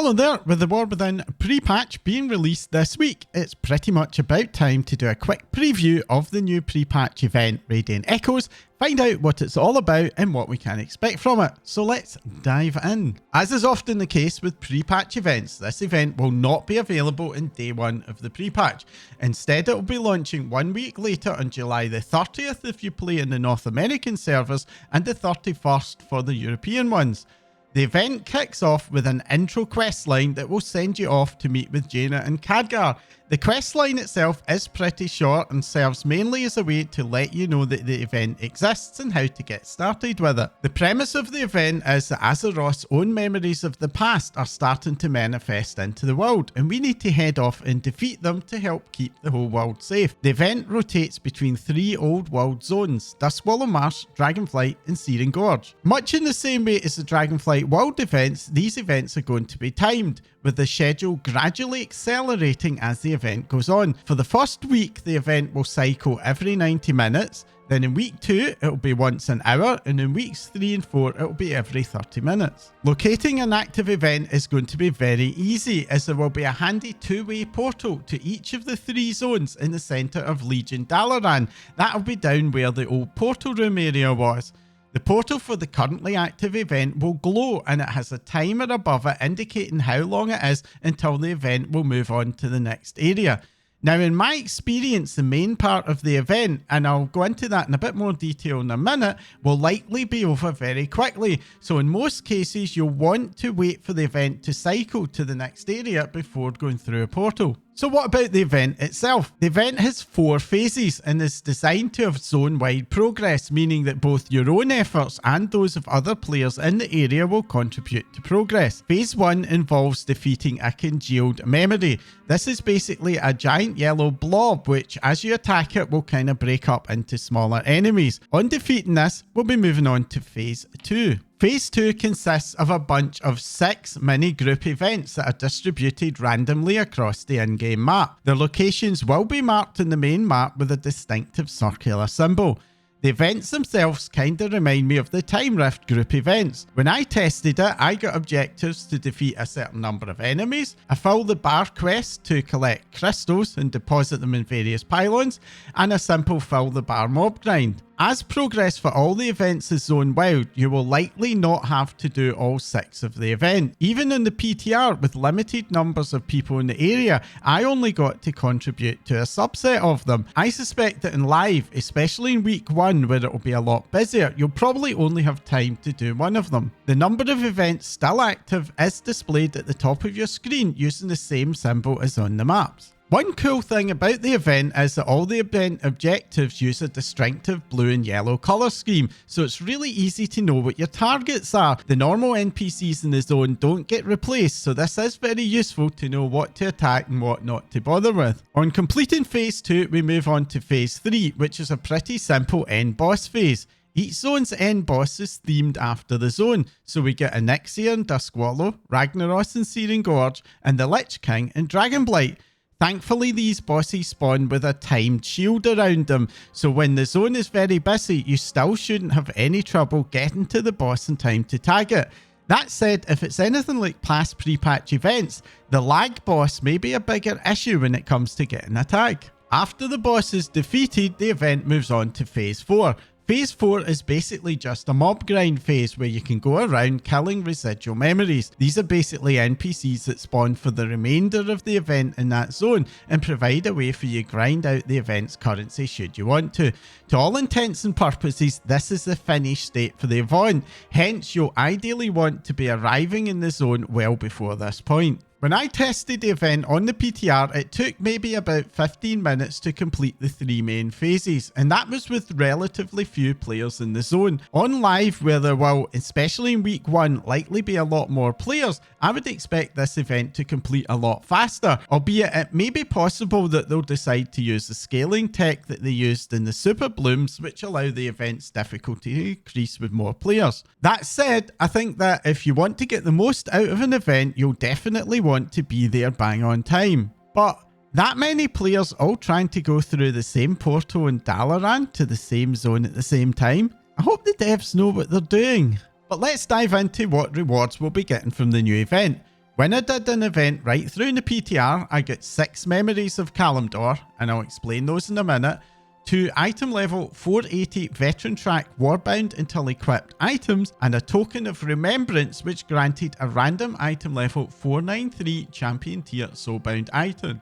Hello there, with the War Within pre-patch being released this week, it's pretty much about time to do a quick preview of the new pre-patch event, Radiant Echoes, find out what it's all about and what we can expect from it. So let's dive in. As is often the case with pre-patch events, this event will not be available in day one of the pre-patch. Instead, it will be launching 1 week later on July the 30th if you play in the North American servers and the 31st for the European ones. The event kicks off with an intro quest line that will send you off to meet with Jaina and Khadgar. The quest line itself is pretty short and serves mainly as a way to let you know that the event exists and how to get started with it. The premise of the event is that Azeroth's own memories of the past are starting to manifest into the world, and we need to head off and defeat them to help keep the whole world safe. The event rotates between 3 old world zones: Duskwallow Marsh, Dragonblight and Searing Gorge. Much in the same way as the Dragonblight world events, these events are going to be timed, with the schedule gradually accelerating as the event goes on. For the first week, the event will cycle every 90 minutes, then in week 2 it will be once an hour, and in weeks 3 and 4 it will be every 30 minutes. Locating an active event is going to be very easy, as there will be a handy 2-way portal to each of the 3 zones in the centre of Legion Dalaran. That will be down where the old portal room area was. The portal for the currently active event will glow, and it has a timer above it indicating how long it is until the event will move on to the next area. Now, in my experience, the main part of the event, and I'll go into that in a bit more detail in a minute, will likely be over very quickly. So in most cases, you'll want to wait for the event to cycle to the next area before going through a portal. So what about the event itself? The event has 4 phases and is designed to have zone-wide progress, meaning that both your own efforts and those of other players in the area will contribute to progress. Phase 1 involves defeating a congealed memory. This is basically a giant yellow blob which, as you attack it, will kind of break up into smaller enemies. On defeating this, we'll be moving on to Phase 2. Phase 2 consists of a bunch of 6 mini-group events that are distributed randomly across the in-game map. Their locations will be marked in the main map with a distinctive circular symbol. The events themselves kinda remind me of the Time Rift group events. When I tested it, I got objectives to defeat a certain number of enemies, I filled the bar quest to collect crystals and deposit them in various pylons, and a simple fill the bar mob grind. As progress for all the events is zone wild, you will likely not have to do all 6 of the event. Even in the PTR, with limited numbers of people in the area, I only got to contribute to a subset of them. I suspect that in live, especially in week 1 where it will be a lot busier, you'll probably only have time to do 1 of them. The number of events still active is displayed at the top of your screen using the same symbol as on the maps. One cool thing about the event is that all the event objectives use a distinctive blue and yellow colour scheme, so it's really easy to know what your targets are. The normal NPCs in the zone don't get replaced, so this is very useful to know what to attack and what not to bother with. On completing Phase 2, we move on to Phase 3, which is a pretty simple end boss phase. Each zone's end boss is themed after the zone, so we get Onyxia and Duskwallow, Ragnaros and Searing Gorge, and the Lich King and Dragonblight. Thankfully, these bosses spawn with a timed shield around them, so when the zone is very busy, you still shouldn't have any trouble getting to the boss in time to tag it. That said, if it's anything like past pre-patch events, the lag boss may be a bigger issue when it comes to getting a tag. After the boss is defeated, the event moves on to Phase 4. Phase 4 is basically just a mob grind phase where you can go around killing residual memories. These are basically NPCs that spawn for the remainder of the event in that zone and provide a way for you to grind out the event's currency should you want to. To all intents and purposes, this is the finished state for the event, hence you'll ideally want to be arriving in the zone well before this point. When I tested the event on the PTR, it took maybe about 15 minutes to complete the 3 main phases, and that was with relatively few players in the zone. On live, where there will, especially in week 1, likely be a lot more players, I would expect this event to complete a lot faster, albeit it may be possible that they'll decide to use the scaling tech that they used in the super blooms, which allow the event's difficulty to increase with more players. That said, I think that if you want to get the most out of an event, you'll definitely want to be there bang on time. But that many players all trying to go through the same portal in Dalaran to the same zone at the same time? I hope the devs know what they're doing. But let's dive into what rewards we'll be getting from the new event. When I did an event right through in the PTR, I got 6 memories of Kalimdor, and I'll explain those in a minute, 2 item level 480 veteran track warbound until equipped items, and a token of remembrance which granted a random item level 493 champion tier soulbound item.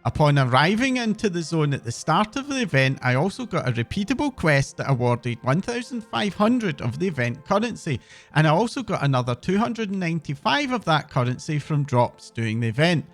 Upon arriving into the zone at the start of the event, I also got a repeatable quest that awarded 1,500 of the event currency, and I also got another 295 of that currency from drops during the event.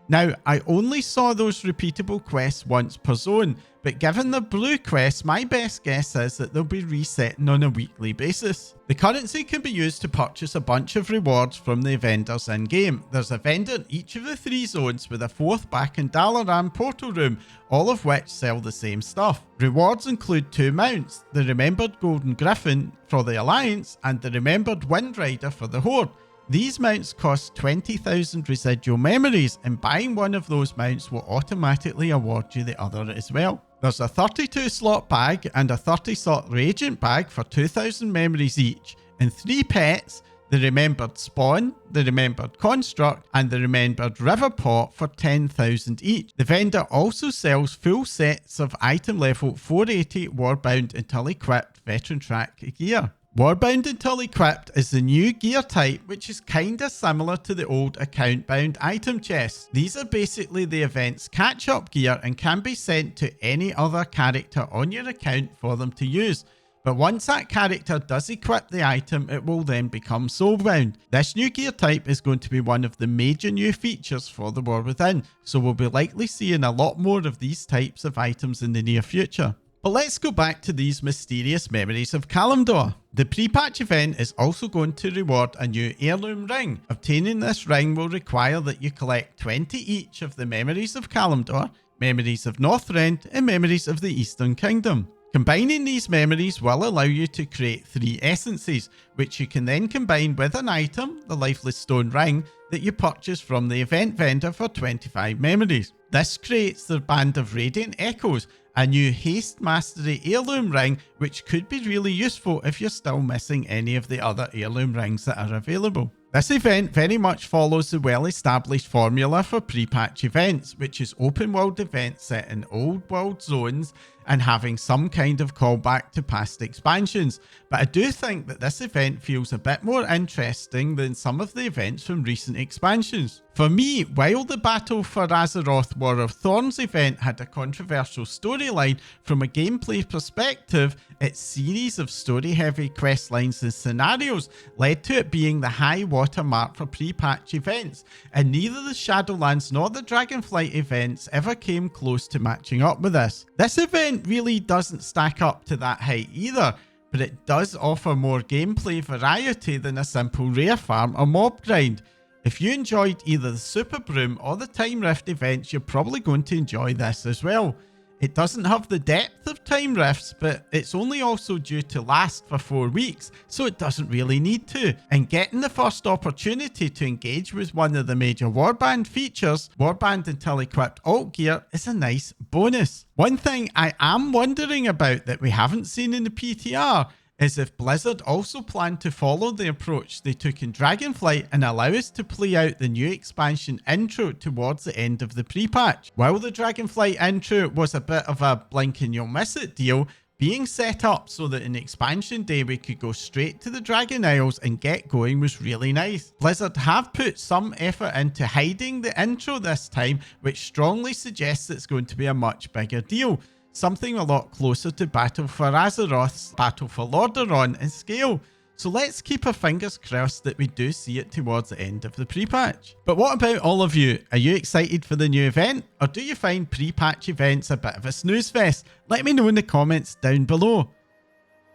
Now, I only saw those repeatable quests once per zone, but given the blue quests, my best guess is that they'll be resetting on a weekly basis. The currency can be used to purchase a bunch of rewards from the vendors in-game. There's a vendor in each of the 3 zones with a 4th back in Dalaran portal room, all of which sell the same stuff. Rewards include 2 mounts, the Remembered Golden Griffin for the Alliance and the Remembered Wind Rider for the Horde. These mounts cost 20,000 residual memories, and buying one of those mounts will automatically award you the other as well. There's a 32 slot bag and a 30 slot reagent bag for 2,000 memories each, and 3 pets, the Remembered Spawn, the Remembered Construct, and the Remembered River Pot for 10,000 each. The vendor also sells full sets of item level 480 warbound until equipped veteran track gear. Warbound until equipped is the new gear type, which is kinda similar to the old account bound item chests. These are basically the event's catch up gear and can be sent to any other character on your account for them to use. But once that character does equip the item, it will then become soulbound. This new gear type is going to be one of the major new features for the War Within, so we'll be likely seeing a lot more of these types of items in the near future. But let's go back to these mysterious memories of Kalimdor. The pre-patch event is also going to reward a new heirloom ring. Obtaining this ring will require that you collect 20 each of the memories of Kalimdor, memories of Northrend, and memories of the Eastern Kingdom. Combining these memories will allow you to create 3 essences, which you can then combine with an item, the Lifeless Stone Ring, that you purchase from the event vendor for 25 memories. This creates the Band of Radiant Echoes, a new Haste Mastery heirloom ring, which could be really useful if you're still missing any of the other heirloom rings that are available. This event very much follows the well-established formula for pre-patch events, which is open world events set in old world zones and having some kind of callback to past expansions. But I do think that this event feels a bit more interesting than some of the events from recent expansions. For me, while the Battle for Azeroth War of Thorns event had a controversial storyline, from a gameplay perspective, its series of story-heavy questlines and scenarios led to it being the high watermark for pre-patch events, and neither the Shadowlands nor the Dragonflight events ever came close to matching up with this. This event really doesn't stack up to that height either, but it does offer more gameplay variety than a simple rare farm or mob grind. If you enjoyed either the Super Broom or the Time Rift events, you're probably going to enjoy this as well. It doesn't have the depth of Time Rifts, but it's only also due to last for 4 weeks, so it doesn't really need to. And getting the first opportunity to engage with one of the major Warband features, Warband until equipped alt gear, is a nice bonus. One thing I am wondering about that we haven't seen in the PTR is if Blizzard also plan to follow the approach they took in Dragonflight and allow us to play out the new expansion intro towards the end of the pre-patch. While the Dragonflight intro was a bit of a blink and you'll miss it deal, being set up so that in expansion day we could go straight to the Dragon Isles and get going was really nice. Blizzard have put some effort into hiding the intro this time, which strongly suggests it's going to be a much bigger deal. Something a lot closer to Battle for Azeroth's Battle for Lordaeron in scale. So let's keep our fingers crossed that we do see it towards the end of the pre-patch. But what about all of you? Are you excited for the new event? Or do you find pre-patch events a bit of a snooze fest? Let me know in the comments down below.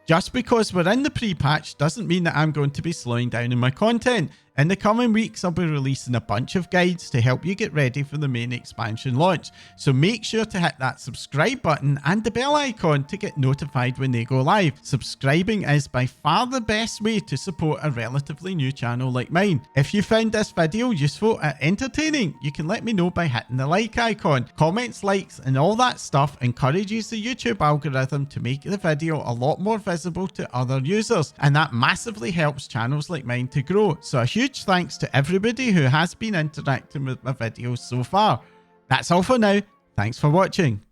Just because we're in the pre-patch doesn't mean that I'm going to be slowing down in my content. In the coming weeks, I'll be releasing a bunch of guides to help you get ready for the main expansion launch. So make sure to hit that subscribe button and the bell icon to get notified when they go live. Subscribing is by far the best way to support a relatively new channel like mine. If you found this video useful and entertaining, you can let me know by hitting the like icon. Comments, likes, and all that stuff encourages the YouTube algorithm to make the video a lot more visible to other users, and that massively helps channels like mine to grow. So a huge huge thanks to everybody who has been interacting with my videos so far. That's all for now. Thanks for watching.